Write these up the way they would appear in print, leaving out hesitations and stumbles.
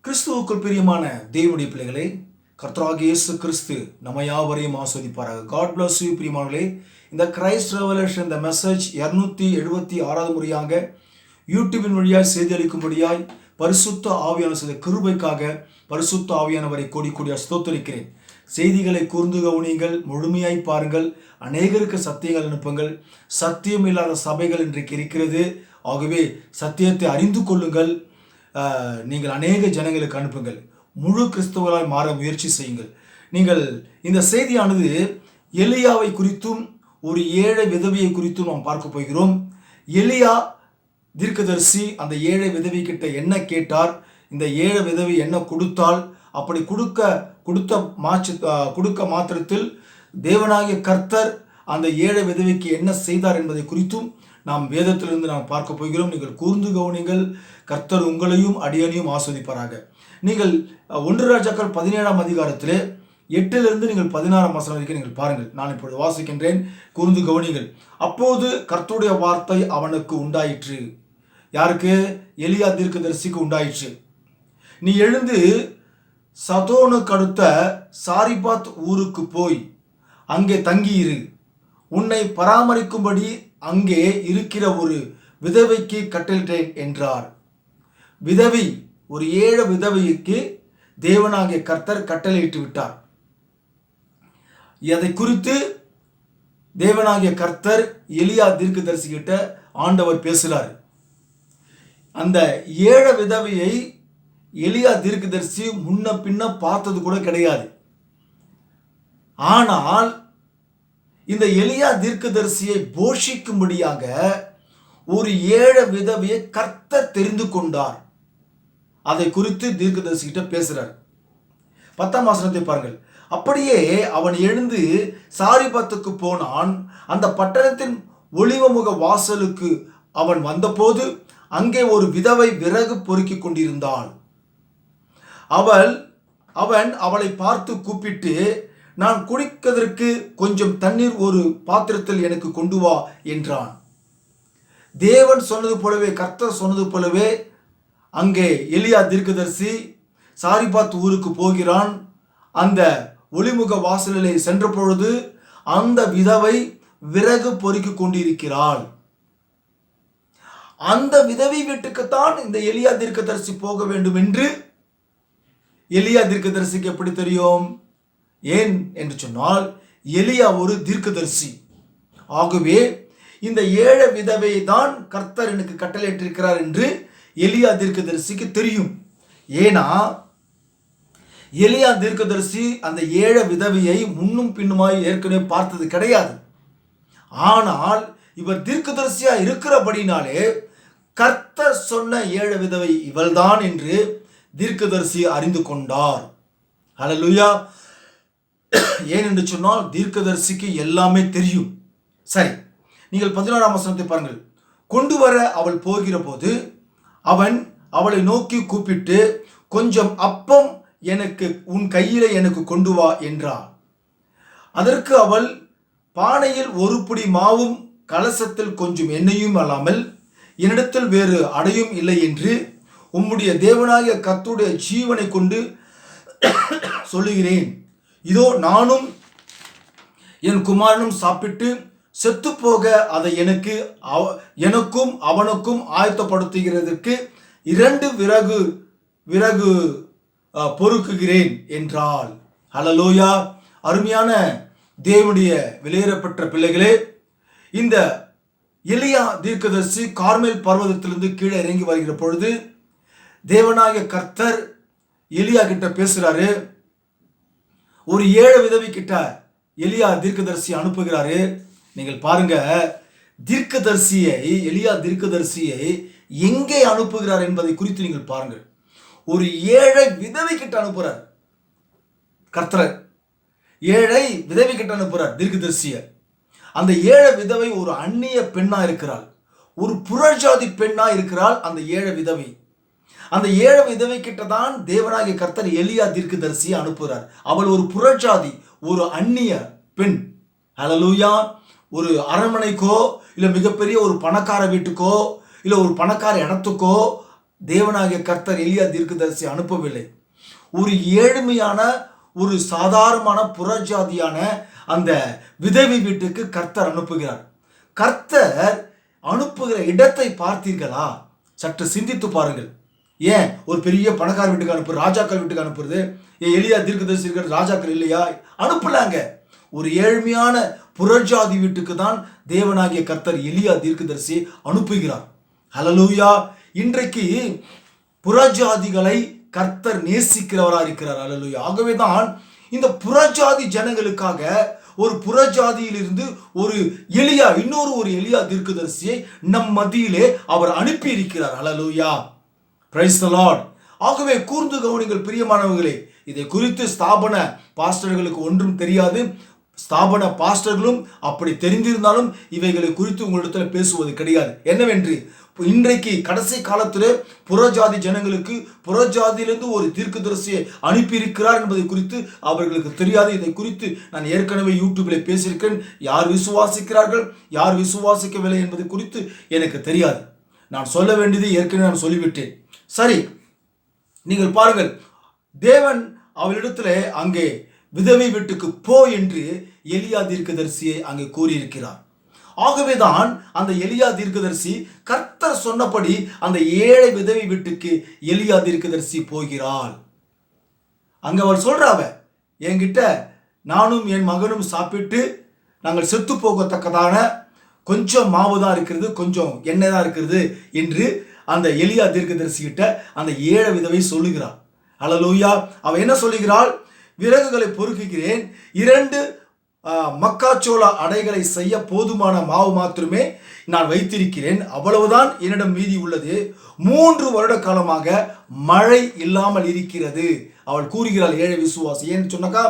கிறிஸ்துவுக்குள் பிரியமான தேவனுடைய பிள்ளைகளே, கர்த்தராகிய இயேசு கிறிஸ்து நம்ம யாவரையும் ஆஸ்வதிப்பாராக. காட் பிளஸ் யூ பிரியமானவர்களே. இந்த கிரைஸ்ட் ரெவலேஷன் இந்த மெசேஜ் 276வது முறையாக யூடியூபின் வழியாய் செய்தி அளிக்கும்படியாய் பரிசுத்த ஆவியான செய்த கிருபைக்காக பரிசுத்த ஆவியானவரை கோடி கோடியாக ஸ்தோத்திரிக்கிறேன். செய்திகளை கூர்ந்து கவனியுங்கள், முழுமையாய் பாருங்கள், அநேகருக்கு சத்தியங்கள் அனுப்புங்கள். சத்தியம் இல்லாத சபைகள் இன்றைக்கு இருக்கிறது. ஆகவே சத்தியத்தை அறிந்து கொள்ளுங்கள். நீங்கள் அநேக ஜனங்களுக்கு அனுப்புங்கள். முழு கிறிஸ்தவர்களாய் மாற முயற்சி செய்யுங்கள். நீங்கள் இந்த செய்தியானது எலியாவை குறித்தும் ஒரு ஏழை விதவியை குறித்தும் நாம் பார்க்க போகிறோம். எலியா தீர்க்கதரிசி அந்த ஏழை விதவி கிட்ட என்ன கேட்டார், இந்த ஏழை விதவி என்ன கொடுத்தால், அப்படி கொடுக்க மாத்திரத்தில் தேவனாகிய கர்த்தர் அந்த ஏழை விதவிக்கு என்ன செய்தார் என்பதை குறித்தும் நாம் வேதத்திலிருந்து நாம் பார்க்க போகிறோம். நீங்கள் கூர்ந்து கவனிங்கள். கர்த்தர் உங்களையும் அடியனையும் ஆஸ்வதிப்பாராக. நீங்கள் 1 ராஜாக்கள் 17ஆம் அதிகாரத்திலே 8லிருந்து நீங்கள் 16ஆம் வசனம் வரைக்கும் நீங்கள் பாருங்கள். நான் இப்பொழுது வாசிக்கின்றேன், கூர்ந்து கவனிங்கள். அப்போது கர்த்தருடைய வார்த்தை அவனுக்கு உண்டாயிற்று. யாருக்கு? எலியா தீர்க்கதரிசிக்கு உண்டாயிற்று. நீ எழுந்து சதோனுக்கு அடுத்த சாரிபாத் ஊருக்கு போய் அங்கே தங்கியிரு. உன்னை பராமரிக்கும்படி அங்கே இருக்கிற ஒரு விதவைக்கு கட்டளிட்டேன் என்றார். விதவி, ஒரு ஏழை விதவைக்கு தேவனாகிய கர்த்தர் கட்டளையிட்டு விட்டார். அதை குறித்து தேவனாகிய கர்த்தர் எலியா தீர்க்கதரிசி கிட்ட ஆண்டவர் பேசுகிறார். அந்த ஏழை விதவையை எலியா தீர்க்கதரிசி முன்ன பின்ன பார்த்தது கூட கிடையாது. ஆனால் இந்த எலியா தீர்க்கதரிசியை போஷிக்கும்படியாக ஒரு ஏழை விதவையை கர்த்தர் தெரிந்து கொண்டார். அதை குறித்து தீர்க்கதரிசி கிட்ட பேசுறார். 10ஆம் வசனத்தை பாருங்கள். அப்படியே அவன் எழுந்து சாரிபாத்துக்கு போனான். அந்த பட்டணத்தின் ஒளிவமுக வாசலுக்கு அவன் வந்தபோது அங்கே ஒரு விதவை விறகு பொறுக்கி கொண்டிருந்தாள். அவன் அவளை பார்த்து கூப்பிட்டு, நான் குடிப்பதற்கு கொஞ்சம் தண்ணீர் ஒரு பாத்திரத்தில் எனக்கு கொண்டு வா என்றான். தேவன் சொன்னது போலவே, கர்த்தர் சொன்னது போலவே அங்கே எலியா தீர்க்கதரிசி சாரிபாத் ஊருக்கு போகிறான். அந்த ஒளிமுக வாசலிலே சென்ற பொழுது அந்த விதவை விறகு பொறுக்கி கொண்டிருக்கிறாள். அந்த விதவை வீட்டுக்குத்தான் இந்த எலியா தீர்க்கதரிசி போக வேண்டும் என்று எலியா தீர்க்கதரிசிக்கு எப்படி தெரியும்? ஏன் என்று சொன்னால், எலியா ஒரு தீர்க்கதரிசி. ஆகவே இந்த ஏழை விதவை தான் கர்த்தர் எனக்கு கட்டளையிட்டிருக்கிறார் என்று எலியா தீர்க்கதரிசிக்கு தெரியும். ஏன்னா எலியா தீர்க்கதரிசி அந்த ஏழை விதவையை முன்னும் பின்னுமாய் ஏற்கனவே பார்த்தது கிடையாது. ஆனால் இவர் தீர்க்கதரிசியா இருக்கிறபடினாலே கர்த்தர் சொன்ன ஏழை விதவை இவள்தான் என்று தீர்க்கதரிசி அறிந்து கொண்டார். ஹல்லேலூயா. ஏன் என்று சொன்னால் தீர்க்கதரிசிக்கு எல்லாமே தெரியும். சரி, நீங்கள் 16ஆம் வசனத்தை பாருங்கள். கொண்டு வர அவள் போகிற போது அவன் அவளை நோக்கி கூப்பிட்டு, கொஞ்சம் அப்பம் எனக்கு உன் கையிலே எனக்கு கொண்டு வா என்றாள். அதற்கு அவள், பானையில் ஒரு பிடி மாவும் கலசத்தில் கொஞ்சம் எண்ணெயும் அல்லாமல் என்னிடத்தில் வேறு அடையும் இல்லை என்று உம்முடைய தேவனாகிய கர்த்தருடைய ஜீவனை கொண்டு சொல்லுகிறேன். இதோ நானும் என் குமாரனும் சாப்பிட்டு செத்து போக அதை எனக்கும் அவனுக்கும் ஆயத்தப்படுத்துகிறதற்கு 2 விறகு பொறுக்குகிறேன் என்றாள். ஹல்லேலூயா. அருமையான தேவனுடைய விலையேறப்பட்ட பிள்ளைகளே, இந்த எலியா தீர்க்கதரிசி கார்மேல் பர்வதத்திலிருந்து கீழே இறங்கி வருகிற பொழுது தேவனாகிய கர்த்தர் எலியா கிட்ட பேசுறாரு. ஒரு ஏழை விதவை கிட்ட எலியா தீர்க்கதரிசி அனுப்புகிறாரு. நீங்கள் பாருங்க, எலியா தீர்க்கதரிசியை எங்கே அனுப்புகிறார் என்பதை குறித்து நீங்கள் பாருங்கள். ஒரு ஏழை விதவை கிட்ட அனுப்புறார் கர்த்தர். ஏழை விதவை கிட்ட அனுப்புறார் தீர்க்கதரிசியை. அந்த ஏழை விதவை ஒரு அந்நிய பெண்ணா இருக்கிறாள், ஒரு புறஜாதி பெண்ணா இருக்கிறாள் அந்த ஏழை விதவை. அந்த ஏழை விதவை கிட்ட தான் தேவனாகிய கர்த்தர் எலியா தீர்க்கதரிசியை அனுப்புகிறார். அவள் ஒரு புறஜாதி, ஒரு அந்நிய பெண். ஹல்லேலூயா. ஒரு அரண்மனைக்கோ இல்லை மிகப்பெரிய ஒரு பணக்கார வீட்டுக்கோ இல்லை ஒரு பணக்கார இடத்துக்கோ தேவனாகிய கர்த்தர் எலியா தீர்க்கதரிசி அனுப்பவில்லை. ஒரு ஏழ்மையான ஒரு சாதாரணமான புறஜாதியான அந்த விதவை வீட்டுக்கு கர்த்தர் அனுப்புகிறார். கர்த்தர் அனுப்புகிற இடத்தை பார்த்தீர்களா? சற்று சிந்தித்து பாருங்கள். ஏன் ஒரு பெரிய பணக்கார வீட்டுக்கு அனுப்பு, ராஜாக்கள் வீட்டுக்கு அனுப்புறது? எலியா தீர்க்கதரிசி இருக்கிற ராஜாக்கள் இல்லையா? அனுப்பலாங்க. ஒரு ஏழ்மையான புறஜாதி வீட்டுக்கு தான் தேவனாகிய கர்த்தர் எலியா தீர்க்கதரிசி அனுப்புகிறார். ஹல்லேலூயா. இன்றைக்கு புறஜாதிகளை கர்த்தர் நேசிக்கிறவராக இருக்கிறார். ஹல்லேலூயா. ஆகவேதான் இந்த புறஜாதி ஜனங்களுக்காக ஒரு புறஜாதியிலிருந்து ஒரு எலியா, ஒரு எலியா தீர்க்கதரிசியை நம் மத்தியிலே அவர் அனுப்பி இருக்கிறார். ஹல்லேலூயா. Praise the lord. ஆகவே கூர்ந்து கவனிங்கள் பிரியமானவர்களே. இதை குறித்து ஸ்தாபன பாஸ்டர்களுக்கு ஒன்றும் தெரியாது. ஸ்தாபன பாஸ்டர்களும் அப்படி தெரிந்திருந்தாலும் இவைகளை குறித்து உங்களிடத்தில் பேசுவது கிடையாது. என்னவென்று, இன்றைக்கு கடைசி காலத்தில் புறஜாதி ஜனங்களுக்கு புறஜாதியிலிருந்து ஒரு தீர்க்கதரிசியை அனுப்பியிருக்கிறார் என்பதை குறித்து அவர்களுக்கு தெரியாது. இதை குறித்து நான் ஏற்கனவே யூடியூபில் பேசியிருக்கேன். யார் விசுவாசிக்கிறார்கள், யார் விசுவாசிக்கவில்லை என்பதை குறித்து எனக்கு தெரியாது. நான் சொல்ல வேண்டியது ஏற்கனவே நான் சொல்லிவிட்டேன். சரி, நீங்கள் பாருங்கள், தேவன் அவளிடத்தில் அங்கே விதவை வீட்டுக்கு போ என்று எலியா தீர்க்கதரிசியை அங்கே கூறியிருக்கிறார். ஆகவேதான் அந்த எலியா தீர்க்கதரிசி கர்த்தர் சொன்னபடி அந்த ஏழை விதவை வீட்டுக்கு எலியா தீர்க்கதரிசி போகிறாள். அங்க அவள் சொல்றாவ, என்கிட்ட நானும் என் மகனும் சாப்பிட்டு நாங்கள் செத்து போகத்தக்கதான கொஞ்சம் மாவு தான் இருக்கிறது, கொஞ்சம் எண்ணெய் தான் இருக்கிறது என்று அந்த எலியா தீர்க்கதரிசி கிட்ட அந்த ஏழை விதவை சொல்லுகிறாள். ஹல்லேலூயா. அவ என்ன சொல்லுகிறாள்? விறகுகளை பொறுக்குகிறேன், 2 மக்காச்சோள அடைகளை செய்ய போதுமான மாவு மாத்திரமே நான் வைத்திருக்கிறேன், அவ்வளவுதான் என்னிடம் மீதி உள்ளது. 3 வருட காலமாக மழை இல்லாமல் இருக்கிறது அவள் கூறுகிறாள், ஏழை விசுவாசி. ஏன்னு சொன்னாக்கா,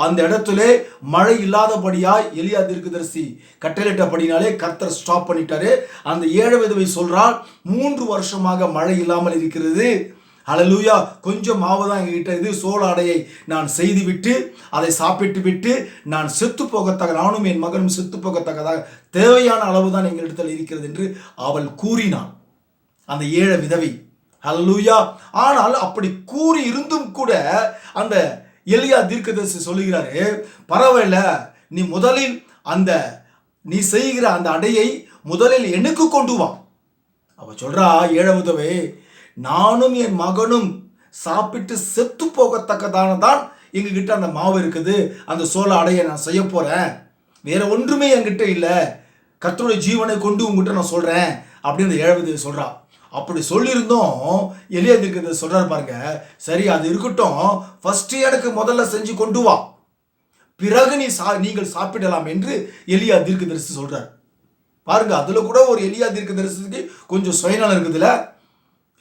அந்த இடத்துல மழை இல்லாதபடியாய் எலியா தீர்க்கதரிசி கட்டளையிட்டபடினாலே கர்த்தர் ஸ்டாப் பண்ணிட்டாரு. அந்த ஏழை விதவை சொல்றாள், 3 வருஷமாக மழை இல்லாமல் இருக்கிறது. ஹல்லேலூயா. கொஞ்சம் மாவு தான் எங்ககிட்ட இது, சோள அடையை நான் செய்து விட்டு அதை சாப்பிட்டு விட்டு நான் செத்து போகத்தக்க, நானும் என் மகனும் செத்து போகத்தக்கதாக தேவையான அளவு தான் எங்களிடத்தில் இருக்கிறது என்று அவள் கூறினாள், அந்த ஏழை விதவை. ஹல்லேலூயா. ஆனால் அப்படி கூறி இருந்தும் கூட அந்த எலியா தீர்க்கதரிசி சொல்லுகிறாரு, பரவாயில்ல, நீ முதலில் நீ செய்கிற அந்த அடையை முதலில் எனக்கு கொண்டு வா. அவ சொல்றா, ஏழை விதவை, நானும் என் மகனும் சாப்பிட்டு செத்து போகத்தக்கதான தான் எங்ககிட்ட அந்த மாவு இருக்குது, அந்த சோள அடையை நான் செய்ய போறேன், வேற ஒன்றுமே என்கிட்ட இல்லை, கர்த்தருடைய ஜீவனை கொண்டு உங்ககிட்ட நான் சொல்றேன் அப்படின்னு அந்த ஏழை விதவை சொல்றா. அப்படி சொல்லியிருந்தோம் எலியா தீர்க்கதரிசி சொல்றாரு பாருங்க, சரி அது இருக்கட்டும், ஃபர்ஸ்ட் எனக்கு முதல்ல செஞ்சு கொண்டு வா, பிறகு நீங்கள் சாப்பிடலாம் என்று எலியா தீர்க்கதரிசி சொல்றார். பாருங்க, அதுல கூட ஒரு எலியா தீர்க்கதரிசிக்கு கொஞ்சம் சுயநலம் இருக்குதுல்ல.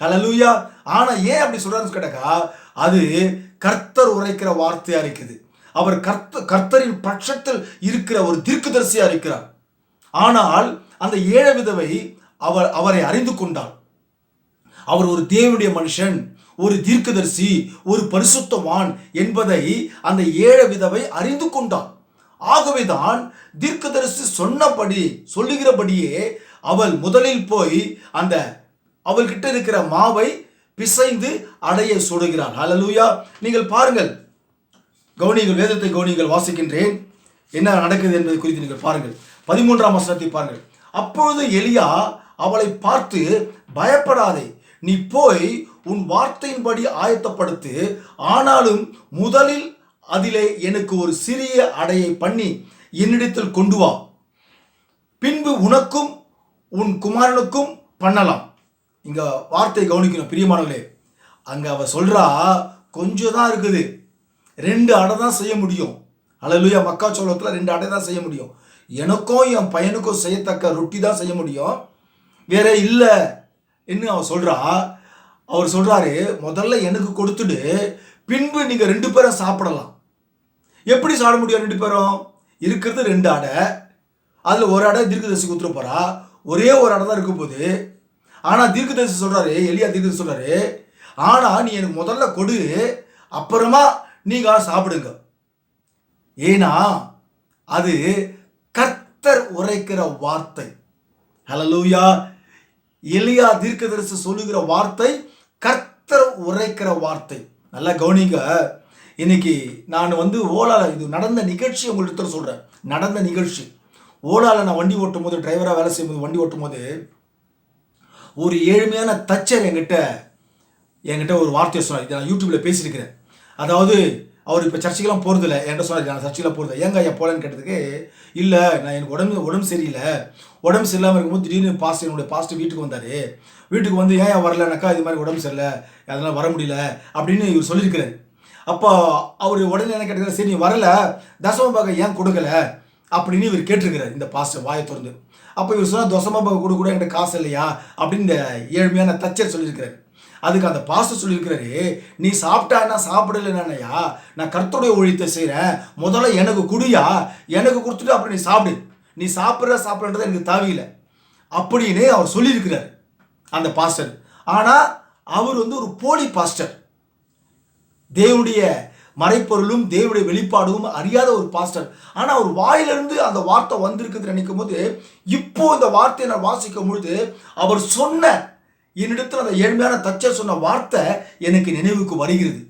ஹல்லேலூயா. ஆனா ஏன் அப்படி சொல்றாருன்னு கேட்டாக்கா, அது கர்த்தர் உரைக்கிற வார்த்தையா இருக்குது. அவர் கர்த்தரின் பட்சத்தில் இருக்கிற ஒரு தீர்க்கதரிசியா இருக்கிறார். ஆனால் அந்த ஏழை விதவை அவரை அறிந்து கொண்டாள். அவர் ஒரு தேவனுடைய மனுஷன், ஒரு தீர்க்கதரிசி, ஒரு பரிசுத்தவான் என்பதை அந்த ஏழை விதவை அறிந்து கொண்டாள். ஆகவேதான் தீர்க்கதரிசி சொல்லுகிறபடியே அவள் முதலில் போய் அந்த அவள்கிட்ட இருக்கிற மாவை பிசைந்து அடைய சுடுகிறாள். ஹல்லேலூயா. நீங்கள் பாருங்கள், கவனிங்கள், வேதத்தை கவனிங்கள், வாசிக்கின்றேன், என்ன நடக்குது என்பதை குறித்து நீங்கள் பாருங்கள். 13ஆம் வசனத்தை பாருங்கள். அப்பொழுது எலியா அவளை பார்த்து, பயப்படாதே, நீ போய் உன் வார்த்தையின்படி ஆயத்தப்படுத்து, ஆனாலும் முதலில் அதிலே எனக்கு ஒரு சிறிய அடையை பண்ணி என்னிடத்தில் கொண்டு வா, பின்பு உனக்கும் உன் குமாரனுக்கும் பண்ணலாம். இங்க வார்த்தை கவனிக்கணும் பிரியமானவர்களே. அங்க அவ சொல்றா, கொஞ்சம் தான் இருக்குது, 2 அடை தான் செய்ய முடியும். ஹல்லேலூயா. மக்காச்சோளத்துல 2 அடை தான் செய்ய முடியும், எனக்கும் என் பையனுக்கும் செய்யத்தக்க ரொட்டி தான் செய்ய முடியும், வேற இல்லை என்று அவ சொல்றா. அவர் சொல்றாரு, முதல்ல எனக்கு கொடுத்துடு, பின்பு நீங்க 2 பேரும் சாப்பிடலாம். எப்படி சாப்பிட முடியும் 2 பேரும்? இருக்கிறது 2 அடை, அதுல ஒரு அடை தீர்க்கதரிசி கொடுத்துட போறா, ஒரே ஒரு அடை தான் இருக்கும் போது. ஆனா தீர்க்கதரிசி சொல்றாரு, எலியா தீர்க்கதரிசி சொல்றாரு, ஆனா நீ எனக்கு முதல்ல கொடு, அப்புறமா நீங்க சாப்பிடுங்க. ஏன்னா அது கர்த்தர் உரைக்கிற வார்த்தை. ஹல்லேலூயா. எலியா தீர்க்கதரிசி சொல்லுகிற வார்த்தை கர்த்தர் உரைக்கிற வார்த்தை. நல்லா கவனிங்க. இன்னைக்கு நான் ஓலால இது நடந்த நிகழ்ச்சி உங்கள்கிட்ட சொல்கிறேன். நடந்த நிகழ்ச்சி. ஓலால நான் வண்டி ஓட்டும் போது, டிரைவராக வேலை செய்யும்போது, வண்டி ஓட்டும் போது ஒரு ஏழ்மையான தச்சர் என்கிட்ட ஒரு வார்த்தையை சொன்னார். இதை நான் யூடியூப்பில் பேசியிருக்கிறேன். அதாவது அவர் இப்போ சர்ச்சைக்கெல்லாம் போகிறதில்ல. என்கிட்ட சொன்னார், நான் சர்ச்சைக்கெல்லாம் போகிறது. ஏங்க ஐயா போகலன்னு கேட்டதுக்கு, இல்லை நான் எனக்கு உடம்பு சரியில்லை. உடம்பு சரியில்லாமல் இருக்கும்போது திடீர்னு என்னுடைய பாஸ்டர் வீட்டுக்கு வந்தார். வீட்டுக்கு ஏன் வரலனாக்கா, இது மாதிரி உடம்பு சரியில்லை, அதெல்லாம் வர முடியல அப்படின்னு இவர் சொல்லியிருக்கிறார். அப்போ அவர் உடனே என்ன கேட்டுக்கிறார், சரி நீ வரல, தசம பாகம் ஏன் கொடுக்கல அப்படின்னு இவர் கேட்டிருக்கிறார் இந்த பாஸ்டர் வாயை திறந்து. அப்போ இவர் சொன்னால் தசம பாகம் கூட என்கிட்ட காசு இல்லையா அப்படின்னு இந்த ஏழ்மையான தச்சர் சொல்லியிருக்கிறார். அதுக்கு அந்த பாஸ்டர் சொல்லியிருக்கிறாரு, நீ சாப்பிட்டானா சாப்பிடலையா, நான் கர்த்தருடைய ஊழியத்தை செய்கிறேன், முதல்ல எனக்கு குடியா, எனக்கு கொடுத்துட்டு அப்புறம் நீ சாப்பிடு, நீ சாப்பிட்றத எனக்கு தேவையில்லை அப்படின்னு அவர் சொல்லியிருக்கிறார் அந்த பாஸ்டர். ஆனால் அவர் ஒரு போலி பாஸ்டர். தேவனுடைய மறைப்பொருளும் தேவனுடைய வெளிப்பாடும் அறியாத ஒரு பாஸ்டர். ஆனால் அவர் வாயிலிருந்து அந்த வார்த்தை வந்திருக்குது நினைக்கும் போது, இப்போ இந்த வார்த்தையை நான் வாசிக்கும் பொழுது அவர் சொன்ன என்னிடத்தில் அந்த ஏழ்மையான தச்சர் சொன்ன வார்த்தை எனக்கு நினைவுக்கு வருகிறது.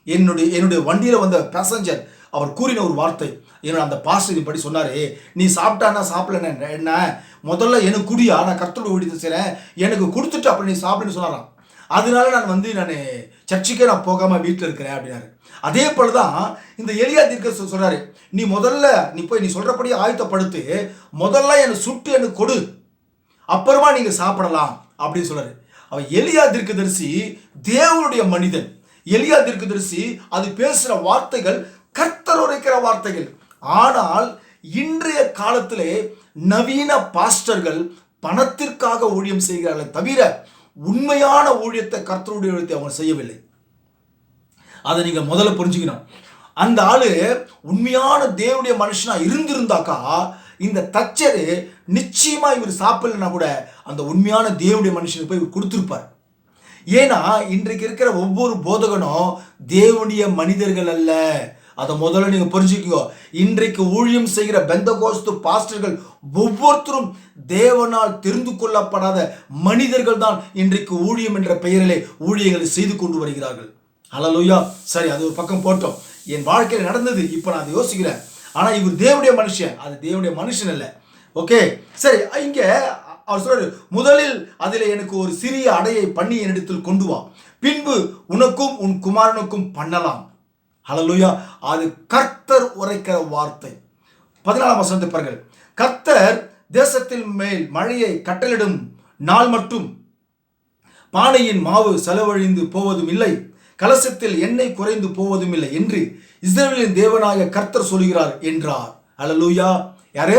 என்னுடைய வண்டியில் வந்த பேசஞ்சர் அவர் கூறின ஒரு வார்த்தை. என்னோட அந்த பாஸ்டர் இப்படி சொன்னார், நீ சாப்பிட்டானா சாப்பிடல என்ன, முதல்ல எனக்கு குடியா, நான் கர்த்தருடைய ஊழியத்தை செய்கிறேன், எனக்கு கொடுத்துட்டு அப்புறம் நீ சாப்பிடுன்னு சொன்னாராம். அதனால நான் சர்ச்சுக்கே நான் போகாமல் வீட்டில் இருக்கிறேன் அப்படின்னாரு. அதே போல தான் இந்த எலியா தீர்க்கதரிசி சொல்கிறாரு, நீ முதல்ல நீ சொல்கிறபடி ஆயத்தப்படுத்து, முதல்ல எனக்கு சுட்டு எனக்கு கொடு, அப்புறமா நீங்கள் சாப்பிடலாம் அப்படின்னு சொல்கிறாரு. அவன் எலியா தீர்க்கதரிசி தேவனுடைய மனிதன். எலியா தீர்க்கதரிசி அது பேசுகிற வார்த்தைகள் கர்த்தர் உரைக்கிற வார்த்தைகள். ஆனால் இன்றைய காலத்திலே நவீன பாஸ்டர்கள் பணத்திற்காக ஊழியம் செய்கிறார்களே தவிர உண்மையான ஊழியத்தை, கர்த்தருடைய ஊழியத்தை அவங்க செய்யவில்லை. அதை நீங்கள் முதல்ல புரிஞ்சுக்கணும். அந்த ஆளு உண்மையான தேவனுடைய மனுஷனா இருந்திருந்தாக்கா இந்த தச்சரு நிச்சயமா இவர் சாப்பிடலன்னா கூட அந்த உண்மையான தேவனுடைய மனுஷனுக்கு போய் இவர் கொடுத்துருப்பார். ஏன்னா இன்றைக்கு இருக்கிற ஒவ்வொரு போதகனும் தேவனுடைய மனிதர்கள் அல்ல. அதை முதல்ல நீங்க புரிஞ்சுக்கோ. இன்றைக்கு ஊழியம் செய்கிற பெந்தகோஸ்து பாஸ்டர்கள் ஒவ்வொருத்தரும் தேவனால் தெரிந்து கொள்ளப்படாத மனிதர்கள் தான் இன்றைக்கு ஊழியம் என்ற பெயரிலே ஊழியங்களை செய்து கொண்டு வருகிறார்கள். ஹல்லேலூயா. சரி, அது ஒரு பக்கம் போட்டோம். என் வாழ்க்கையில் நடந்தது, இப்போ நான் அதை யோசிக்கிறேன். ஆனால் இவர் தேவனுடைய மனுஷன், அது தேவனுடைய மனுஷன் இல்லை. ஓகே, சரி. இங்கே அவர் சொல்றாரு, முதலில் அதில் எனக்கு ஒரு சிறிய அடையை பண்ணி என்னிடத்தில் கொண்டு வா, பின்பு உனக்கும் உன் குமாரனுக்கும் பண்ணலாம். ஹல்லேலூயா. அது கர்த்தர் உரைக்கிற வார்த்தை. 14ஆம் வசனத்தை பாருங்கள். கர்த்தர் தேசத்தின் மேல் மழையை கட்டளிடும் நாள் மட்டும் பானையின் மாவு செலவழிந்து போவதும் இல்லை, கலசத்தில் எண்ணெய் குறைந்து போவதும் இல்லை என்று இஸ்ரவேலின் தேவனாகிய கர்த்தர் சொல்கிறார் என்றார். ஹல்லேலூயா. யாரு?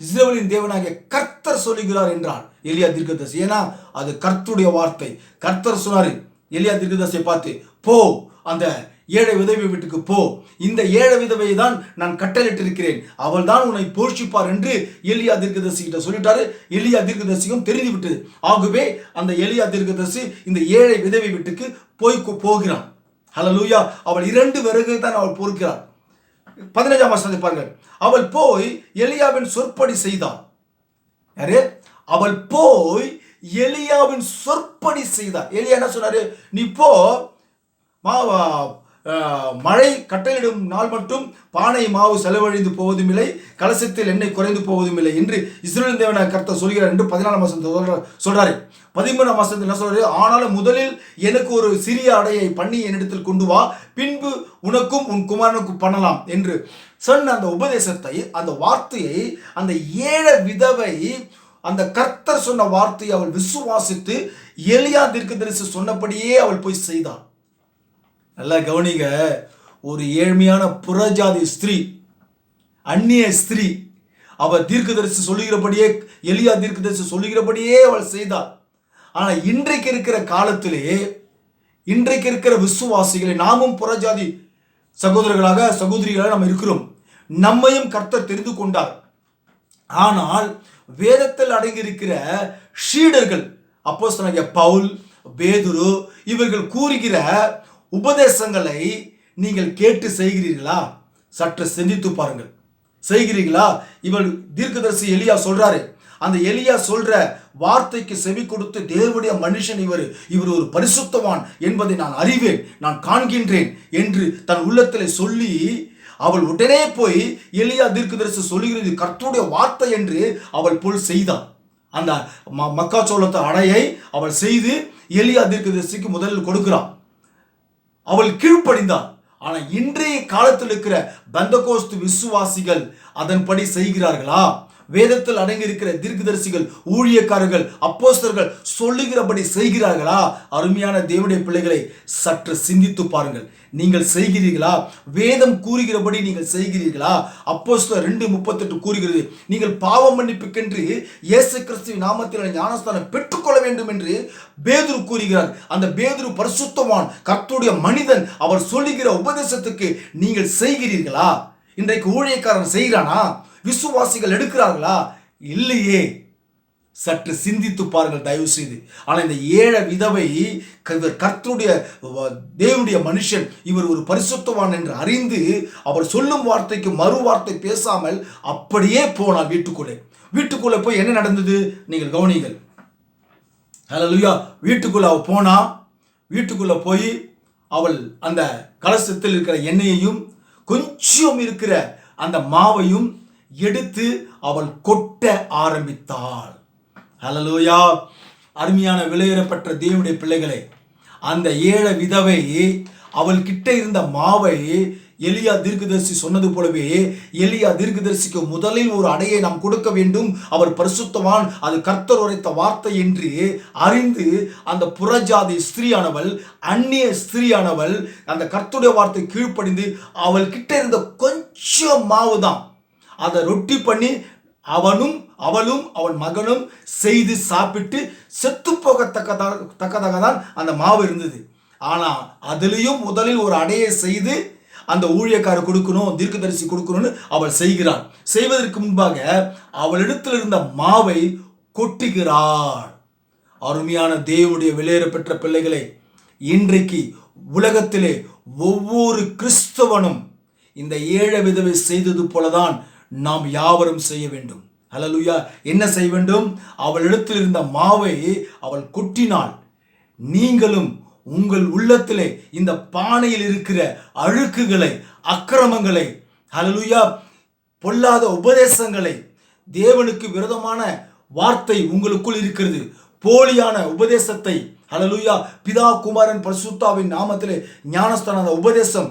இஸ்ரவேலின் தேவனாகிய கர்த்தர் சொல்லுகிறார் என்றார் எலியா தீர்க்கதரிசி. ஏன்னா அது கர்த்தருடைய வார்த்தை. கர்த்தர் சொன்னாரு எலியா தீர்க்கதரிசியை பார்த்து, போ அந்த ஏழை விதவை வீட்டுக்கு போ, இந்த ஏழை விதவையை தான் நான் கட்டளையிட்டு இருக்கிறேன், அவள் தான் உன்னை போஷிப்பார் என்று எலியா தீர்க்கதரிசி கிட்ட சொல்லிட்டாரு. எலியா தீர்க்கதரிசியும் தெரிந்து விட்டது. ஆகவே அந்த எலியா தீர்க்கதரிசி இந்த ஏழை விதவை வீட்டுக்கு போகிறான். ஹல்லேலூயா. அவள் 2 விறகு தான் அவள் பொறுக்கிறாள். 15ஆம் வசனத்தை பாருங்கள். அவள் போய் எலியாவின் சொற்படி செய்தாள். யாரு? அவள் போய் எலியாவின் சொற்படி செய்தார். எலியா என்ன சொன்னாரு? நீ போ, மழை கட்டளிடும் நாள் மட்டும் பானை மாவு செலவழிந்து போவதும் இல்லை, கலசத்தில் எண்ணெய் குறைந்து போவதும் இல்லை என்று இஸ்ரவேலின் தேவனாகிய கர்த்தர் சொல்கிறார் என்று 14ஆம் வசனத்தை சொல்றாரு. 13ஆம் வசனத்தில் என்ன சொல்றாரு? ஆனாலும் முதலில் எனக்கு ஒரு சிறிய அடையை பண்ணி என்னிடத்தில் கொண்டு வா, பின்பு உனக்கும் உன் குமாரனுக்கும் பண்ணலாம் என்று சொன்ன அந்த உபதேசத்தை, அந்த வார்த்தையை, அந்த ஏழை விதவை அந்த கர்த்தர் சொன்ன வார்த்தையை அவள் விசுவாசித்து எலியா தீர்க்கதரிசி சொன்னபடியே அவள் போய் செய்தாள். நல்லா கவனிங்க. ஒரு ஏழ்மையான புறஜாதி ஸ்திரீ, அந்நிய ஸ்திரீ, அவள் தீர்க்கதரிசி சொல்லுகிறபடியே, எலியா தீர்க்கதரிசி சொல்லுகிறபடியே அவள் செய்தாள். ஆனால் இன்றைக்கு இருக்கிற காலத்திலே, இன்றைக்கு இருக்கிற விசுவாசிகளை, நாமும் புறஜாதி சகோதரர்களாக சகோதரிகளாக நாம் இருக்கிறோம். நம்மையும் கர்த்தர் தெரிந்து கொண்டார். ஆனால் வேதத்தில் அடங்கியிருக்கிற ஷீடர்கள், அப்போஸ்தலனாகிய பவுல், பேதுரு இவர்கள் கூறுகிற உபதேசங்களை நீங்கள் கேட்டு செய்கிறீர்களா? சற்று சிந்தித்து பாருங்கள். செய்கிறீர்களா? இவள் தீர்க்கதரிசி எலியா சொல்றாரு, அந்த எலியா சொல்ற வார்த்தைக்கு செவி கொடுத்து தேவனுடைய மனுஷன் இவர் ஒரு பரிசுத்தவான் என்பதை நான் அறிவேன், நான் காண்கின்றேன் என்று தன் உள்ளத்திலே சொல்லி அவள் உடனே போய் எலியா தீர்க்கதரிசி சொல்லுகிறது கர்த்தருடைய வார்த்தை என்று அவள் போல் செய்தாள். அந்த மக்காச்சோளத்தை அடையை அவள் செய்து எலியா தீர்க்கதரிசிக்கு முதலில் கொடுக்கிறான். அவள் கீழ்ப்படிந்தாள். ஆனால் இன்றைய காலத்தில் இருக்கிற பெந்தகோஸ்து விசுவாசிகள் அதன்படி செய்கிறார்களா? வேதத்தில் அடங்கி இருக்கிற தீர்க்கதரிசிகள், ஊழியக்காரர்கள், அப்போஸ்தலர்கள் சொல்லுகிறபடி செய்கிறார்களா? அருமையான தேவனுடைய பிள்ளைகளை சற்று சிந்தித்து பாருங்கள். நீங்கள் செய்கிறீர்களா? வேதம் கூறுகிறபடி நீங்கள் செய்கிறீர்களா? அப்போஸ்தலர் 2:38 கூறுகிறது, நீங்கள் பாவ மன்னிப்புக்கென்று இயேசு கிறிஸ்துவின் நாமத்தில் ஞானஸ்தானம் பெற்றுக்கொள்ள வேண்டும் என்று பேதுரு கூறுகிறார். அந்த பேதுரு பரிசுத்தவான், கர்த்தருடைய மனிதன். அவர் சொல்லுகிற உபதேசத்துக்கு நீங்கள் செய்கிறீர்களா? இன்றைக்கு ஊழியக்காரன் செய்கிறானா? விசுவாசிகள் எடுக்கிறார்களா? இல்லையே. சற்று சிந்தித்து பாருங்கள் தயவு செய்து. ஆனால் இந்த ஏழை விதவை கர்த்தருடைய தேவனுடைய மனுஷன், இவர் ஒரு பரிசுத்தவான் என்று அறிந்து அவர் சொல்லும் வார்த்தைக்கு மறு வார்த்தை பேசாமல் அப்படியே போனாள் வீட்டுக்குள்ளே போய் என்ன நடந்தது நீங்கள் கவனிங்கள். ஹல்லேலூயா. வீட்டுக்குள்ள அவள் போனா. வீட்டுக்குள்ள போய் அவள் அந்த கலசத்தில் இருக்கிற எண்ணெயையும் கொஞ்சம் இருக்கிற அந்த மாவையும் எடுத்து அவள் கொட்ட ஆரம்பித்தாள். ஹல்லேலூயா. அருமையான விலையேறப்பட்ட தேவனுடைய பிள்ளைகளே, அந்த ஏழை விதவை அவள் கிட்ட இருந்த மாவை எலியா தீர்க்கதரிசி சொன்னது போலவே எலியா தீர்க்கதரிசிக்கு முதலில் ஒரு அடையை நாம் கொடுக்க வேண்டும், அவர் பரிசுத்தவான், அது கர்த்தர் உரைத்த வார்த்தை என்று அறிந்து அந்த புறஜாதி ஸ்திரீயானவள், அந்நிய ஸ்திரீயானவள் அந்த கர்த்தருடைய வார்த்தை கீழ்ப்படிந்து அவள் கிட்ட இருந்த கொஞ்சம் மாவு தான் அதை ரொட்டி பண்ணி அவளும் அவன் மகனும் செய்து சாப்பிட்டு செத்து போகத்தக்கதாக தான் அந்த மாவு இருந்தது. ஆனால் அதுலேயும் முதலில் ஒரு அடையை செய்து அந்த ஊழியக்காரர் கொடுக்கணும், தீர்க்கதரிசி கொடுக்கணும்னு அவள் செய்கிறாள். செய்வதற்கு முன்பாக அவளிடத்தில் இருந்த மாவை கொட்டுகிறாள். அருமையான தேவனுடைய விலையேறப்பெற்ற பிள்ளைகளை, இன்றைக்கு உலகத்திலே ஒவ்வொரு கிறிஸ்தவனும் இந்த ஏழை விதவை செய்தது போலதான் நாம் யாவரும் செய்ய வேண்டும். ஹல்லேலூயா. என்ன செய்ய வேண்டும்? அவளிடத்தில் இருந்த மாவை அவள் கொட்டினாள். நீங்களும் உங்கள் உள்ளத்திலே இந்த பானையில் இருக்கிற அழுக்குகளை, அக்கிரமங்களை, ஹல்லேலூயா, பொல்லாத உபதேசங்களை, தேவனுக்கு விரோதமான வார்த்தை உங்களுக்குள் இருக்கிறது, போலியான உபதேசத்தை, ஹல்லேலூயா, பிதா குமாரன் பரிசுத்தாவின் நாமத்திலே ஞானஸ்தான அந்த உபதேசம்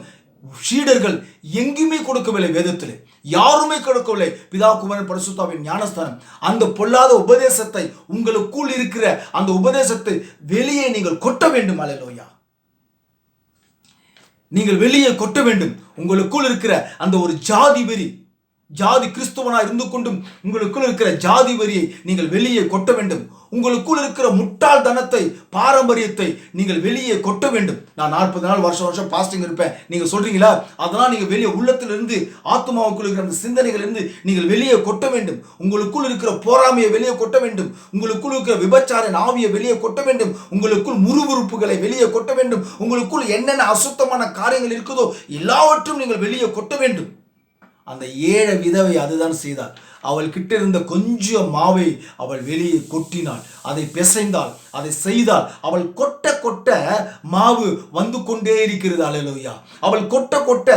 சீடர்கள் எங்குமே கொடுக்கவில்லை. வேதத்திலே யாருமே கொடுக்கவில்லை. பிதா குமாரன் பரிசுத்தாவின் ஞானஸ்தானம், அந்த பொல்லாத உபதேசத்தை, உங்களுக்குள் இருக்கிற அந்த உபதேசத்தை வெளியே நீங்கள் கொட்ட வேண்டும். அல்லேலூயா. நீங்கள் வெளியே கொட்ட வேண்டும். உங்களுக்குள் இருக்கிற அந்த ஒரு ஜாதி வெறி, ஜாதி கிறிஸ்துவனாய் இருந்து கொண்டும் உங்களுக்குள் இருக்கிற ஜாதி வெறியை நீங்கள் வெளியே கொட்ட வேண்டும். உங்களுக்குள் இருக்கிற முட்டாள்தனத்தை, பாரம்பரியத்தை நீங்கள் வெளியே கொட்ட வேண்டும். நான் 40 நாள் வருஷம் பாஸ்டிங் இருப்பேன் நீங்கள் சொல்றீங்களா? அதனால் நீங்கள் வெளியே உள்ளத்திலிருந்து ஆத்மாவுக்குள் இருக்கிற அந்த சிந்தனைகள் இருந்து நீங்கள் வெளியே கொட்ட வேண்டும். உங்களுக்குள் இருக்கிற போராமையை வெளியே கொட்ட வேண்டும். உங்களுக்குள் இருக்கிற விபச்சார ஆவியை வெளியே கொட்ட வேண்டும். உங்களுக்குள் முறுமுறுப்புகளை வெளியே கொட்ட வேண்டும். உங்களுக்குள் என்னென்ன அசுத்தமான காரியங்கள் இருக்குதோ எல்லாவற்றும் நீங்கள் வெளியே கொட்ட வேண்டும். அந்த ஏழை விதவை அதுதான் செய்தாள். அவள் கிட்ட இருந்த கொஞ்சம் மாவை அவள் வெளியே கொட்டினாள், அதை பிசைந்தாள், அதை செய்தாள். அவள் கொட்ட கொட்ட மாவு வந்து கொண்டே இருக்கிறது. அல்லேலூயா. அவள் கொட்ட கொட்ட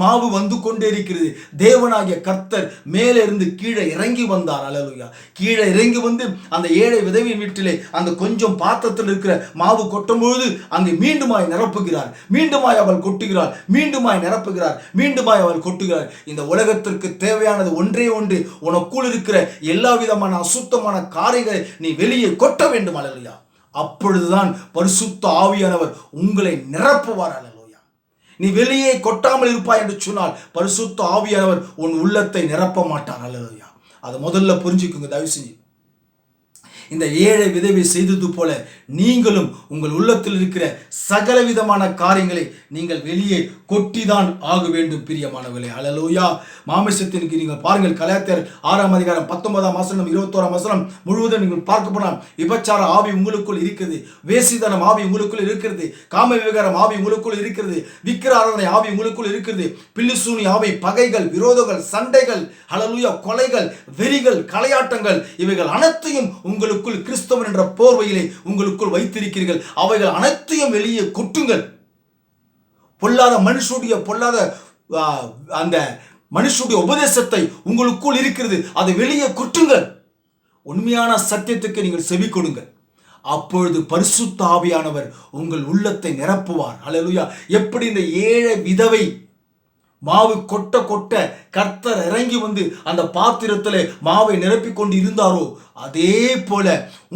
மாவு வந்து கொண்டே இருக்கிறது. தேவனாகிய கர்த்தர் மேலே இருந்து கீழே இறங்கி வந்தார். அல்லேலூயா. கீழே இறங்கி வந்து அந்த ஏழை விதவியின் வீட்டிலே அந்த கொஞ்சம் பாத்திரத்தில் இருக்கிற மாவு கொட்டும்போது அங்கே மீண்டுமாய் நிரப்புகிறார். மீண்டுமாய் அவள் கொட்டுகிறாள், மீண்டுமாய் நிரப்புகிறார், மீண்டுமாய் அவள் கொட்டுகிறார். இந்த உலகத்திற்கு தேவையானது ஒன்றே ஒன்று, உனக்குள் இருக்கிற எல்லா விதமான அசுத்தமான காரியங்களை நீ வெளியே கொட்ட வேண்டும். அல்லேலூயா. அப்பொழுதுதான் பரிசுத்த ஆவியானவர் உங்களை நிரப்புவார். அல்லேலூயா. நீ வெளியே கொட்டாமல் இருப்பாய் என்று சொன்னால் பரிசுத்த ஆவியானவர் உன் உள்ளத்தை நிரப்ப மாட்டார். அல்லேலூயா. அதை முதல்ல புரிஞ்சுக்குங்க தயவு செஞ்சு. இந்த ஏழை விதவை செய்தது போல நீங்களும் உங்கள் உள்ளத்தில் இருக்கிற சகலவிதமான காரியங்களை நீங்கள் வெளியே கொட்டிதான் ஆக வேண்டும் பிரியமானவர்களே. ஹல்லேலூயா. மாமிசத்திற்கு நீங்கள் பாருங்கள், கலாத்தியர் 6ஆம் அதிகாரம் 19ஆம் வசனம் 21ஆம் வசனம் முழுவதும் நீங்கள் பார்க்க போனால் விபச்சார ஆவி உங்களுக்குள் இருக்கிறது, வேசித்தனம் ஆவி உங்களுக்குள் இருக்கிறது, காம விவகாரம் ஆவி உங்களுக்குள் இருக்கிறது, விக்கிர ஆராதனை ஆவி உங்களுக்குள் இருக்கிறது, பில்லிசூனி ஆவி, பகைகள், விரோதங்கள், சண்டைகள், ஹல்லேலூயா, கொலைகள், வெறிகள், கலையாட்டங்கள், இவைகள் அனைத்தையும் உங்களுக்குள் கிறிஸ்தவன் என்ற போர்வையிலே உங்களுக்குள் வைத்திருக்கிறீர்கள். அவைகள் அனைத்தையும் வெளியே கொட்டுங்கள். பொல்லாத அந்த மனுஷனுடைய உபதேசத்தை உங்களுக்குள் இருக்கிறது, அதை வெளியே கொட்டுங்கள். உண்மையான சத்தியத்துக்கு நீங்கள் செவி கொடுங்கள். அப்பொழுது பரிசுத்த ஆவியானவர் உங்கள் உள்ளத்தை நிரப்புவார். ஹல்லேலூயா. எப்படி இந்த ஏழை விதவை மாவு கொட்ட கொட்ட கர்த்தர் இறங்கி வந்து அந்த பாத்திரத்திலே மாவை நிரப்பிக் கொண்டு இருந்தாரோ, அதே போல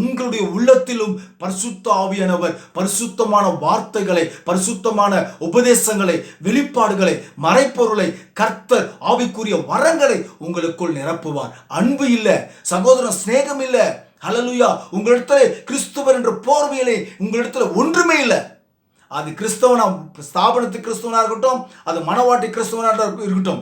உங்களுடைய உள்ளத்திலும் பரிசுத்த ஆவியானவர் பரிசுத்தமான வார்த்தைகளை, பரிசுத்தமான உபதேசங்களை, வெளிப்பாடுகளை, மறைப்பொருளை, கர்த்தர் ஆவிக்குரிய வரங்களை உங்களுக்குள் நிரப்புவார். அன்பு இல்லை, சகோதர சிநேகம் இல்லை, ஹல்லேலூயா, உங்களிடத்துல கிறிஸ்துவர் என்ற போர்வையிலே உங்களிடத்துல ஒன்றுமே இல்லை. அது கிறிஸ்தவனா, ஸ்தாபனத்து கிறிஸ்தவனா இருக்கட்டும், அது மனவாட்டி கிறிஸ்தவனா இருக்கட்டும்,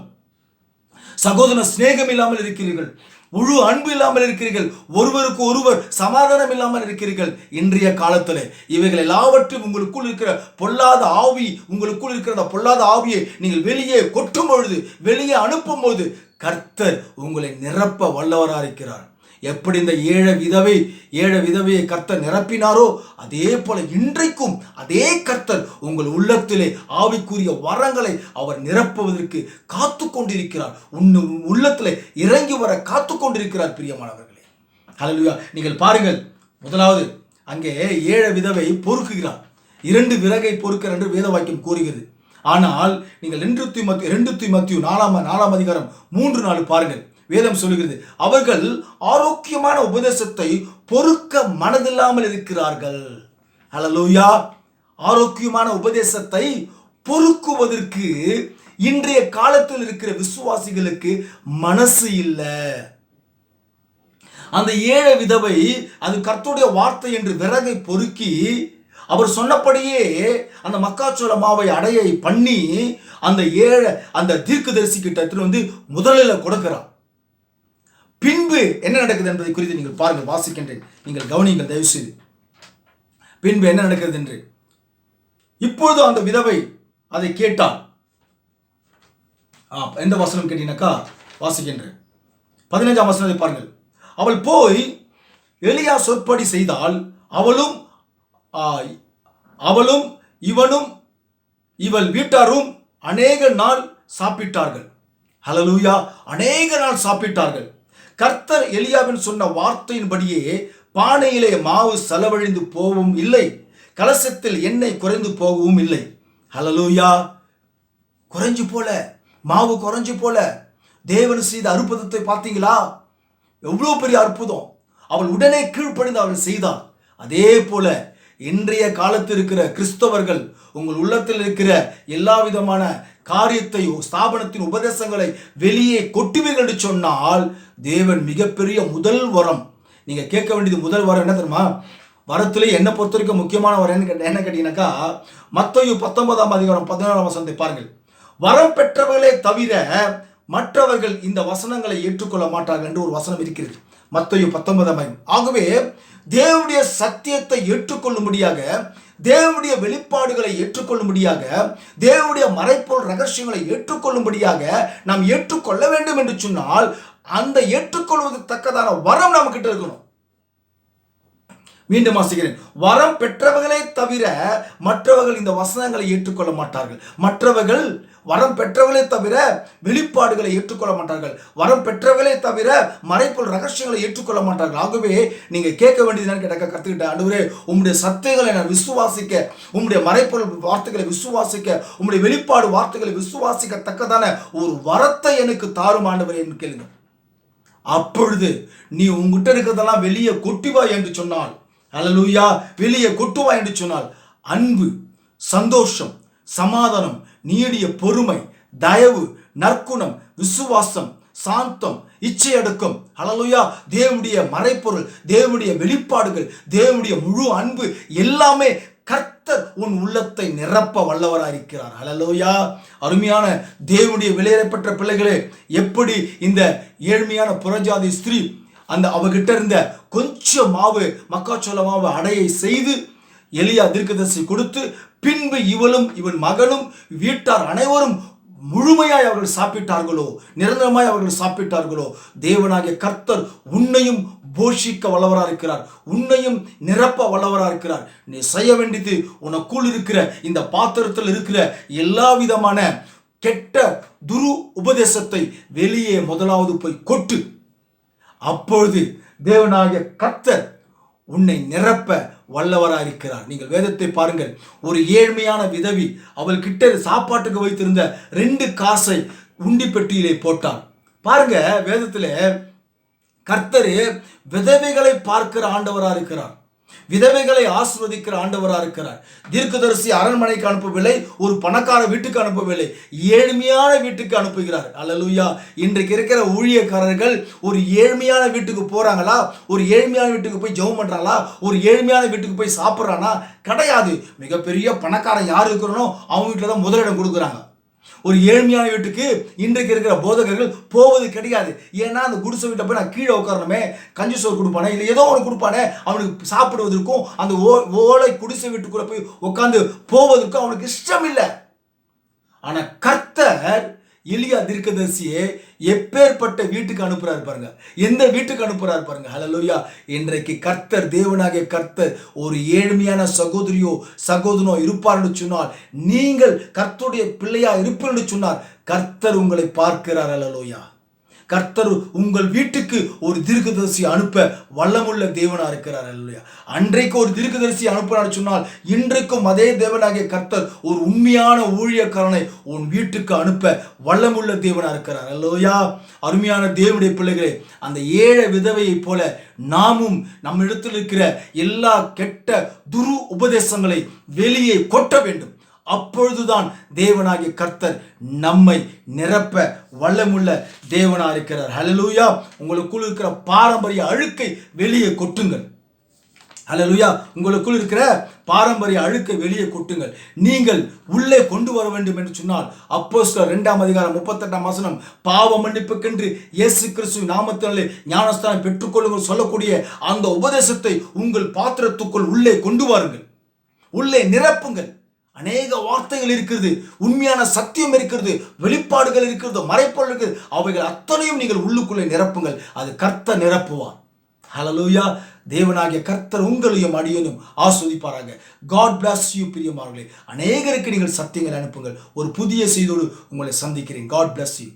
சகோதர சிநேகம் இல்லாமல் இருக்கிறீர்கள், முழு அன்பு இல்லாமல் இருக்கிறீர்கள், ஒருவருக்கு ஒருவர் சமாதானம் இல்லாமல் இருக்கிறீர்கள். இன்றைய காலத்தில் இவைகள் எல்லாவற்றையும் உங்களுக்குள் இருக்கிற பொல்லாத ஆவி, உங்களுக்குள் இருக்கிற பொல்லாத ஆவியை நீங்கள் வெளியே கொட்டும் பொழுது, வெளியே அனுப்பும் போது கர்த்தர் உங்களை நிரப்ப வல்லவராக இருக்கிறார். எப்படி இந்த ஏழை விதவையை கர்த்தர் நிரப்பினாரோ, அதே போல இன்றைக்கும் அதே கர்த்தர் உங்கள் உள்ளத்திலே ஆவிக்குரிய வரங்களை அவர் நிரப்புவதற்கு காத்து கொண்டிருக்கிறார். உள்ளத்திலே இறங்கி வர காத்து கொண்டிருக்கிறார் பிரியமானவர்களே. ஹல்லேலூயா. நீங்கள் பாருங்கள், முதலாவது அங்கே ஏழை விதவை பொறுக்குகிறார். 2 விறகை பொறுக்கிறார் என்று வேத வாக்கியம் கூறுகிறது. ஆனால் நீங்கள் 2 தீமோத்தேயு 4ஆம் அதிகாரம் 3-4 பாருங்கள். வேதம் சொல்லுகிறது, அவர்கள் ஆரோக்கியமான உபதேசத்தை பொறுக்க மனதில்லாமல் இருக்கிறார்கள். ஹல்லேலூயா. ஆரோக்கியமான உபதேசத்தை பொறுக்குவதற்கு இன்றைய காலத்தில் இருக்கிற விசுவாசிகளுக்கு மனசு இல்லை. அந்த ஏழை விதவை அது கர்த்தருடைய வார்த்தை என்று விறகை பொறுக்கி அவர் சொன்னபடியே அந்த மக்காச்சோள மாவை அடையை பண்ணி அந்த தீர்க்கதரிசி கிட்ட வந்து முதலில் கொடுக்கிறார். பின்பு என்ன நடக்குது என்பதை குறித்து நீங்கள் பாருங்கள், வாசிக்கின்றேன், நீங்கள் கவனியுங்கள் தயவு செய்து. பின்பு என்ன நடக்கிறது என்று. இப்பொழுது அந்த விதவை அதை கேட்டாள். எந்த வசனம் கேட்டீங்கன்னாக்கா வாசிக்கின்றேன், 15ஆம் வசனத்தை பாருங்கள். அவள் போய் எலியா சொற்படி செய்தால் அவளும் இவனும் இவள் வீட்டாரும் அநேக நாள் சாப்பிட்டார்கள். ஹல்லேலூயா. அநேக நாள் சாப்பிட்டார்கள். கர்த்தர் எலியாவின் சொன்ன வார்த்தையின்படியே பானையிலே மாவு செலவழிந்து போகவும் இல்லை, கலசத்தில் எண்ணெய் குறைந்து போகவும் இல்லை. ஹல்லேலூயா. குறைஞ்சு போல, மாவு குறைஞ்சு போல. தேவன் செய்த அற்புதத்தை பார்த்தீங்களா? எவ்வளோ பெரிய அற்புதம். அவள் உடனே கீழ்ப்படிந்து அவள் செய்தாள். அதே போல இன்றைய காலத்தில் இருக்கிற கிறிஸ்தவர்கள் உங்கள் உள்ளத்தில் இருக்கிற எல்லா விதமான காரியத்தை, ஸ்தாபனத்தின் உபதேசங்களை வெளியே கொட்டுவீர்கள் என்று சொன்னால் தேவன் மிகப்பெரிய முதல் வரம், நீங்க கேட்க வேண்டியது முதல் வரம் என்ன தெரியுமா? வரத்திலே என்னை பொறுத்த வரைக்கும் முக்கியமான வரம் என்ன கேட்டீங்கன்னாக்கா, மத்தேயு 19ஆம் அதிகாரம் 14ஆம் வசனத்தை பாருங்கள். வரம் பெற்றவர்களே தவிர மற்றவர்கள் இந்த வசனங்களை ஏற்றுக்கொள்ள மாட்டார்கள் என்று ஒரு வசனம் இருக்கிறது, மத்தேயு 19ஆம். ஆகவே தேவனுடைய சத்தியத்தை ஏற்றுக்கொள்ளும்படியாக, தேவனுடைய வெளிப்பாடுகளை ஏற்றுக்கொள்ளும்படியாக, தேவனுடைய மறைப்பொருள் ரகசியங்களை ஏற்றுக்கொள்ளும்படியாக நாம் ஏற்றுக்கொள்ள வேண்டும் என்று சொன்னால் அந்த ஏற்றுக்கொள்வதற்கு தக்கதான வரம் நம்ம கிட்ட இருக்கணும். மீண்டும் வாசிக்கிறேன், வரம் பெற்றவர்களே தவிர மற்றவர்கள் இந்த வசனங்களை ஏற்றுக்கொள்ள மாட்டார்கள். மற்றவர்கள் வரம் பெற்றவர்களே தவிர வெளிப்பாடுகளை ஏற்றுக்கொள்ள மாட்டார்கள். வரம் பெற்றவர்களே தவிர மறைப்பொருள் ரகசியங்களை ஏற்றுக்கொள்ள மாட்டார்கள். ஆகவே நீங்க கேட்க வேண்டியது என்னன்னு கேட்டாக்க, கத்துக்கிட்ட ஆண்டவரே, உம்முடைய சத்தியங்களை நான் விசுவாசிக்க, உம்முடைய மறைப்பொருள் வார்த்தைகளை விசுவாசிக்க, உம்முடைய வெளிப்பாடு வார்த்தைகளை விசுவாசிக்கத்தக்கதான ஒரு வரத்தை எனக்கு தாரும் ஆண்டவரே என்று கேளுங்க. அப்பொழுது நீ உங்ககிட்ட இருக்கிறதெல்லாம் வெளியே கொட்டுவா என்று சொன்னால், ஹல்லேலூயா, வெளியே கொட்டுவா என்று சொன்னால் அன்பு, சந்தோஷம், சமாதானம், நீடிய பொறுமை, தயவு, நற்குணம், விசுவாசம், சாந்தம், இச்சையடக்கம், ஹல்லேலூயா, தேவனுடைய மறைப்பொருள், தேவனுடைய வெளிப்பாடுகள், தேவனுடைய முழு அன்பு எல்லாமே கர்த்தர் உன் உள்ளத்தை நிரப்ப வல்லவராயிருக்கிறார். ஹல்லேலூயா. அருமையான தேவனுடைய விலையேறப்பட்ட பிள்ளைகளே, எப்படி இந்த ஏழ்மையான புறஜாதி ஸ்திரீ அந்த அவகிட்ட இருந்த கொஞ்சம் மாவு, மக்காச்சோள மாவு அடையை செய்து எலியா தீர்க்கதரிசி கொடுத்து, பின்பு இவளும் இவன் மகனும் வீட்டார் அனைவரும் முழுமையாய் அவர்கள் சாப்பிட்டார்களோ, நிரந்தரமாய் அவர்கள் சாப்பிட்டார்களோ, தேவனாகிய கர்த்தர் உன்னையும் போஷிக்க வல்லவராக இருக்கிறார், உன்னையும் நிரப்ப வல்லவராக இருக்கிறார். நீ செய்ய வேண்டியது, உனக்குள் இருக்கிற இந்த பாத்திரத்தில் இருக்கிற எல்லா விதமான கெட்ட துரு உபதேசத்தை வெளியே முதலாவது போய் கொட்டு. அப்பொழுது தேவனாகிய கர்த்தர் உன்னை நிரப்ப வல்லவராக இருக்கிறார். நீங்கள் வேதத்தை பாருங்கள். ஒரு ஏழ்மையான விதவி அவள் கிட்ட சாப்பாட்டுக்கு வைத்திருந்த 2 காசை உண்டி பெட்டியிலே போட்டார். பாருங்க, வேதத்திலே கர்த்தர் விதவைகளை பார்க்கிற ஆண்டவராக இருக்கிறார், விதவைகளை ஆசீர்வதிக்கிற ஆண்டவராக இருக்கிறார். தீர்க்கதரிசி அரண்மனைக்கு அனுப்பவில்லை, ஒரு பணக்கார வீட்டுக்கு அனுப்பவில்லை, ஏழ்மையான வீட்டுக்கு அனுப்புகிறார். அல்லேலூயா. இன்றைக்கு இருக்கிற ஊழியக்காரர்கள் ஒரு ஏழ்மையான வீட்டுக்கு போறாங்களா? ஒரு ஏழ்மையான வீட்டுக்கு போய் ஜெபம் பண்றாங்களா? ஒரு ஏழ்மையான வீட்டுக்கு போய் சாப்பிட்றானா? கிடையாது. மிகப்பெரிய பணக்காரன் யார் இருக்கிறனோ அவங்க வீட்டில் தான் முதலிடம் கொடுக்குறாங்க. ஒரு ஏழ்மையான வீட்டுக்கு இன்றைக்கு இருக்கிற போதகர்கள் போவது கிடையாது. ஏன்னா அந்த குடிசை வீட்டை போய் நான் கீழே உட்காரணுமே, கஞ்சி சோறு கொடுப்பானே, இல்லை ஏதோ ஒன்று கொடுப்பானே, அவனுக்கு சாப்பிடுவதற்கும் அந்த ஓலை குடிசை வீட்டுக்குள்ள போய் உட்காந்து போவதற்கும் அவனுக்கு இஷ்டம் இல்லை. ஆனா கர்த்தர் எலியா தீர்க்கதரிசியை எப்பேற்பட்ட வீட்டுக்கு அனுப்புறாரு பாருங்க, எந்த வீட்டுக்கு அனுப்புறாரு பாருங்க. ஹல்லேலூயா. இன்றைக்கு கர்த்தர், தேவனாகிய கர்த்தர் ஒரு ஏழ்மையான சகோதரியோ சகோதரனோ இருப்பார்னு சொன்னால், நீங்கள் கர்த்தருடைய பிள்ளையா இருப்பீர்கள் சொன்னார், கர்த்தர் உங்களை பார்க்கிறார். ஹல்லேலூயா. கர்த்தர் உங்கள் வீட்டுக்கு ஒரு தீர்க்கதரிசி அனுப்ப வல்லமுள்ள தேவனா இருக்கிறார். அல்லேலூயா. அன்றைக்கு ஒரு தீர்க்கதரிசி அனுப்பினார் சொன்னால், இன்றைக்கும் அதே தேவனாகிய கர்த்தர் ஒரு உண்மையான ஊழியக்காரனை உன் வீட்டுக்கு அனுப்ப வல்லமுள்ள தேவனா இருக்கிறார். அல்லேலூயா. அருமையான தேவனுடைய பிள்ளைகளே, அந்த ஏழை விதவையை போல நாமும் நம்ம இடத்தில் இருக்கிற எல்லா கெட்ட துரு உபதேசங்களை வெளியே கொட்ட வேண்டும். அப்பொழுதுதான் தேவனாகிய கர்த்தர் நம்மை நிரப்ப வல்லமுள்ள தேவனாக இருக்கிறார். ஹல்லேலூயா. உங்களுக்குள் இருக்கிற பாரம்பரிய அழுக்கை வெளியே கொட்டுங்கள். ஹல்லேலூயா. உங்களுக்குள் இருக்கிற பாரம்பரிய அழுக்கை வெளியே கொட்டுங்கள். நீங்கள் உள்ளே கொண்டு வர வேண்டும் என்று சொன்னால், அப்போஸ்தலர் 2:38 பாவ மன்னிப்புக்கென்று இயேசு கிறிஸ்து நாமத்தினாலே ஞானஸ்தானம் பெற்றுக்கொள்ளுங்கள் சொல்லக்கூடிய அந்த உபதேசத்தை உங்கள் பாத்திரத்துக்குள் உள்ளே கொண்டு வாருங்கள், உள்ளே நிரப்புங்கள். அநேக வார்த்தைகள் இருக்கிறது, உண்மையான சத்தியம் இருக்கிறது, வெளிப்பாடுகள் இருக்கிறது, மறைப்பொருள் இருக்கிறது. அவைகள் அத்தனையும் நீங்கள் உள்ளுக்குள்ளே நிரப்புங்கள். அது கர்த்தர் நிரப்புவார். ஹல்லேலூயா. தேவனாகிய கர்த்தர் உங்களையும் அடியனும் ஆஸ்வதிப்பாராக. God bless you பிரியமானவர்களே. அநேகருக்கு நீங்கள் சத்தியங்களை அனுப்புங்கள். ஒரு புதிய செய்தியோடு உங்களை சந்திக்கிறேன். God bless you.